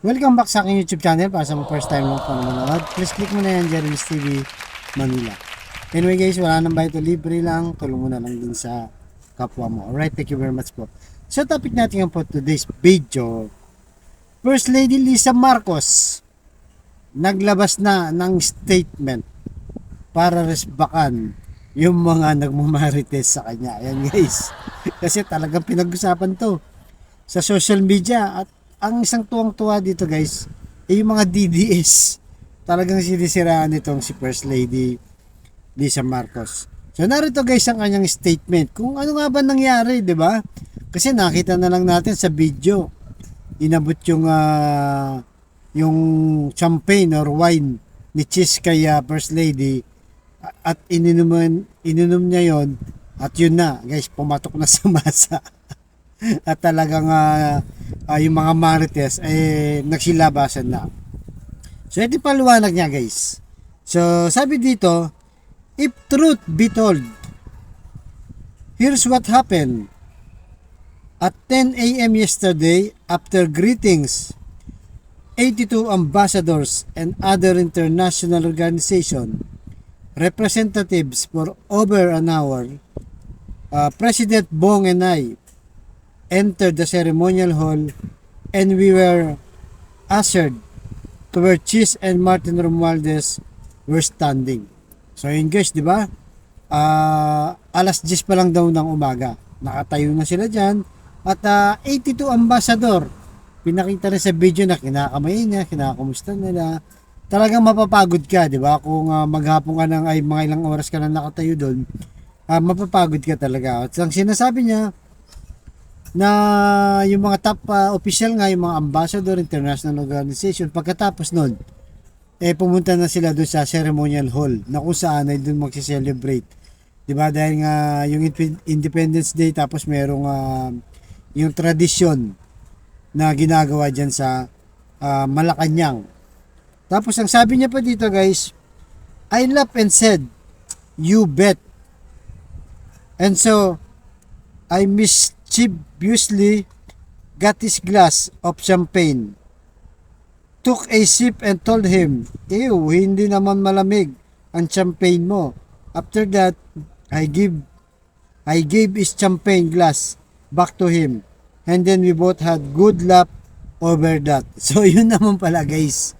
Welcome back sa aking YouTube channel. Para sa mga first time lang po na manood, please click mo na yan, Jeremy's TV Manila. Anyway guys, wala nang bayad o libre lang. Tulong mo na lang din sa kapwa mo. Alright, thank you very much po. So topic natin po today's video, First Lady Lisa Marcos naglabas na ng statement para resbakan yung mga nagmamarites sa kanya. Ayan guys. Kasi talagang pinag-usapan to sa social media. At ang isang tuwang-tuwa dito guys ay yung mga DDS. Talagang sinisiraan nitong si First Lady Lisa Marcos. So narito guys ang kanyang statement. Kung ano nga ba nangyari, di ba? Kasi nakita na lang natin sa video. Inabot yung champagne or wine ni Cheese kay First Lady at ininom niya yon at yun na guys, pumatok na sa masa. At talagang yung mga marites nagsilabasan na. So ito paliwanag niya guys. So sabi dito, if truth be told, here's what happened. At 10 a.m. yesterday, after greetings, 82 ambassadors and other international organization representatives for over an hour, President Bong and I entered the ceremonial hall and we were ushered to where Cheese and Martin Romualdez were standing. So yun guys, di ba? Alas 10 pa lang daw ng umaga. Nakatayo na sila dyan. At 82 ambassador. Pinakita rin sa video na kinakamay niya, kinakamusta nila. Talagang mapapagod ka, di ba? Kung maghapon ka ng ay mga ilang oras ka na nakatayo doon, mapapagod ka talaga. At ang sinasabi niya, na yung mga top official nga, yung mga ambassador, international organization, pagkatapos nun, pumunta na sila doon sa ceremonial hall na kung saan ay doon magsi-celebrate. Diba? Dahil nga yung Independence Day, tapos merong yung tradisyon na ginagawa dyan sa Malacanang. Tapos ang sabi niya pa dito guys, I laughed and said, you bet. And so, I mischievously got his glass of champagne, took a sip and told him, ew, hindi naman malamig ang champagne mo. After that, I gave his champagne glass back to him. And then we both had good laugh over that. So yun naman pala guys.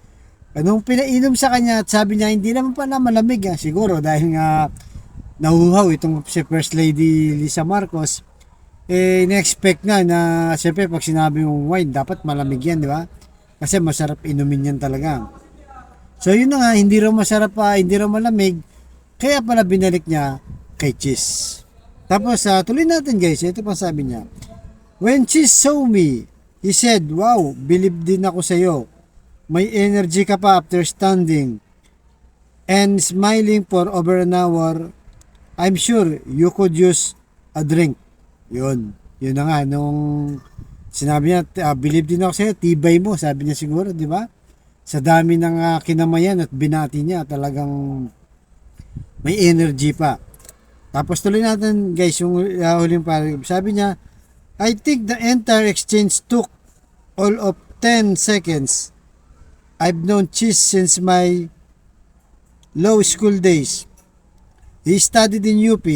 Anong pinainom sa kanya at sabi niya hindi naman pala malamig. Siguro dahil nga nahuhaw itong si First Lady Lisa Marcos. Na-expect nga na siyempre pag sinabi mong wine dapat malamig yan, di ba? Kasi masarap inumin yan talaga. So yun na nga, hindi raw masarap hindi raw malamig. Kaya pala binalik niya kay Cheese. Tapos tuloy natin guys, ito pa sabi niya. When Cheese saw me, he said, wow, believe din ako sa iyo. May energy ka pa after standing and smiling for over an hour. I'm sure you could use a drink. Yun na nga, nung sinabi niya, believe din ako sa iyo, tibay mo, sabi niya siguro, di ba? Sa dami ng kinamayan at binati niya, talagang may energy pa. Tapos tuloy natin guys, yung huling paragraph. Sabi niya, I think the entire exchange took all of 10 seconds. I've known Cheese since my low school days. He studied in UP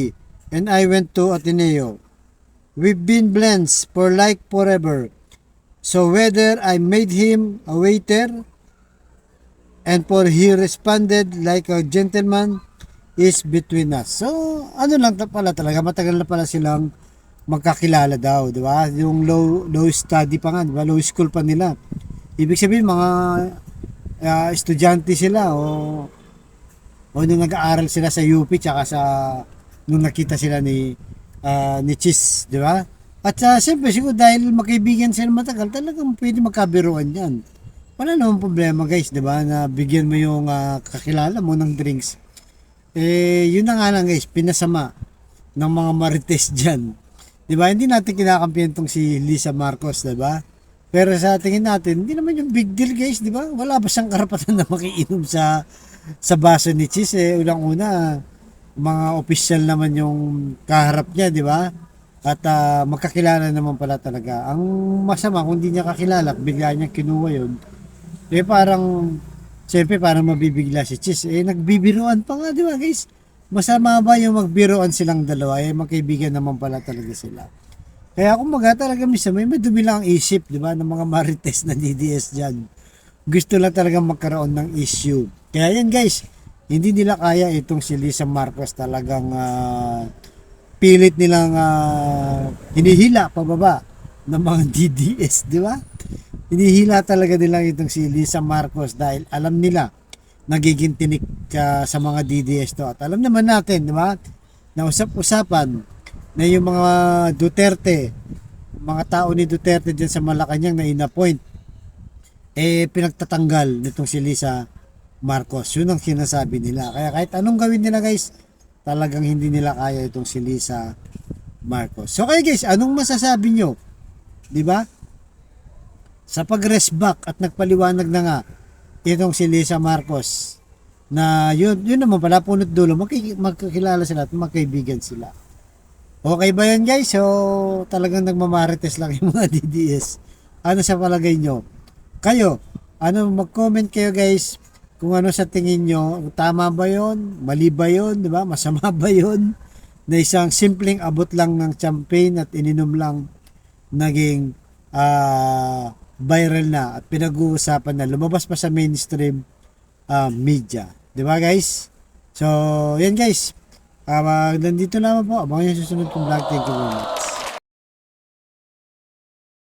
and I went to Ateneo. We've been blends for like forever. So whether I made him a waiter and for he responded like a gentleman is between us. So ano lang pala talaga, matagal na pala silang magkakilala daw, di ba? Yung low study pa nga, di ba? Low school pa nila. Ibig sabihin mga estudyante sila o nung nag-aaral sila sa UP tsaka nung nakita sila ni Cheese, di ba? At siyempre siguro dahil magkaibigan sila matagal, talagang pwede magkabiruan yan. Wala namang problema guys, di ba? Na bigyan mo yung kakilala mo ng drinks. Yun na nga lang guys, pinasama ng mga marites dyan. Di ba? Hindi natin kinakampihan tong si Lisa Marcos, di ba? Pero sa tingin natin, hindi naman yung big deal guys, di ba? Wala ba siyang karapatan na makiinom sa baso ni Cheese? Unang-una, mga official naman yung kaharap niya, di ba? At magkakilala naman pala talaga. Ang masama, kung hindi niya kakilala, bigla niya kinuha yun, Parang, siyempre parang mabibigla si Chis. Nagbibiruan pa nga, di ba guys? Masama ba yung magbiruan silang dalawa? Magkaibigan naman pala talaga sila. Kaya kumbaga talaga minsan may madumi lang ang isip, di ba, ng mga marites na DDS dyan. Gusto lang talaga magkaroon ng issue. Kaya yan guys, hindi nila kaya itong si Lisa Marcos talagang pilit nilang hinihila pababa ng mga DDS, di ba? Hinihila talaga nila itong si Lisa Marcos dahil alam nila nagiging tinik sa mga DDS to. At alam naman natin, di ba? Na usap-usapan na yung mga Duterte, mga tao ni Duterte dyan sa Malacanang na in-appoint, pinagtatanggal nitong si Lisa Marcos. Yun ang sinasabi nila. Kaya kahit anong gawin nila guys, talagang hindi nila kaya itong si Lisa Marcos. So kaya guys, anong masasabi nyo? Di ba? Sa pag-rest back at nagpaliwanag na nga itong si Lisa Marcos na yun naman pala punot dulo magkakilala sila at magkaibigan sila. Okay ba yan guys? So talagang nagmamarites lang yung mga DDS. Ano sa palagay nyo? Kayo, mag-comment kayo guys kung ano sa tingin nyo, tama ba yon, mali ba yon, di ba? Masama ba yon na isang simpleng abot lang ng champagne at ininom lang naging viral na at pinag-uusapan na lumabas pa sa mainstream media. Di ba guys? So, yan guys. Nandito lamang po. Abangan yung susunod kong vlog. Thank you very much.